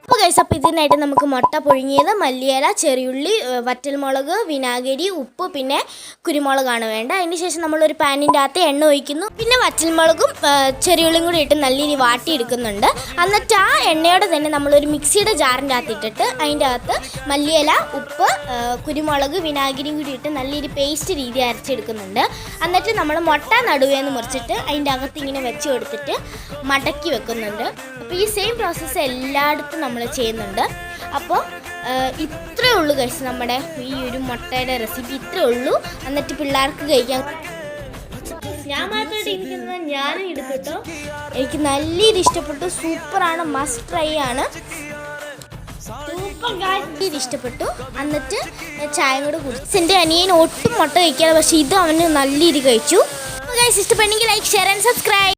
അപ്പോൾ ഇതിനായിട്ട് നമുക്ക് മുട്ട പുഴുങ്ങിയത്, മല്ലിയില, ചെറിയുള്ളി, വറ്റൽമുളക്, വിനാഗിരി, ഉപ്പ്, പിന്നെ കുരുമുളകാണ് വേണ്ട. അതിന് ശേഷം നമ്മളൊരു പാനിൻ്റെ അകത്ത് എണ്ണ ഒഴിക്കുന്നു. പിന്നെ വറ്റൽമുളകും ചെറിയുള്ളിയും കൂടി ഇട്ട് നല്ല രീതി വാട്ടിയെടുക്കുന്നുണ്ട്. എന്നിട്ട് ആ എണ്ണയോടെ തന്നെ നമ്മളൊരു മിക്സിയുടെ ജാറിൻ്റെ അകത്ത് ഇട്ടിട്ട് അതിൻ്റെ അകത്ത് മല്ലിയില, ഉപ്പ്, കുരുമുളക്, വിനാഗിരിയും കൂടി ഇട്ട് നല്ല രീതി പേസ്റ്റ് രീതി അരച്ചെടുക്കുന്നുണ്ട്. എന്നിട്ട് നമ്മൾ മുട്ട നടുവേന്ന് മുറിച്ചിട്ട് അതിൻ്റെ അകത്ത് ഇങ്ങനെ വെച്ച് കൊടുത്തിട്ട് മടക്കി വെക്കുന്നുണ്ട്. അപ്പോൾ ഈ സെയിം പ്രോസസ്സ് എല്ലായിടത്തും നമ്മൾ ചെയ്യുന്നുണ്ട്. അപ്പോൾ ഇത്രയേ ഉള്ളൂ ഗൈസ്, നമ്മുടെ ഈ ഒരു മുട്ടയുടെ റെസിപ്പി ഇത്രയേ ഉള്ളൂ. എന്നിട്ട് പിള്ളേർക്ക് കഴിക്കാൻ ഞാൻ മാത്രമായിട്ട് ഇരിക്കുന്നത് ഞാനും എടുത്തിട്ടോ. എനിക്ക് നല്ല രീതി ഇഷ്ടപ്പെട്ടു. സൂപ്പറാണ്, മസ്റ്റ് ട്രൈ ആണ്. ഇത് ഇഷ്ടപ്പെട്ടു. എന്നിട്ട് ചായ കൂടെ കുടിച്ചു. എൻ്റെ അനിയൻ ഒട്ടും മുട്ട കഴിക്കാതെ, പക്ഷേ ഇത് അവന് നല്ല രീതി കഴിച്ചു. ഗൈസ് ഇഷ്ടപ്പെട്ടെങ്കിൽ ലൈക്ക്, ഷെയർ ആൻഡ് സബ്സ്ക്രൈബ്.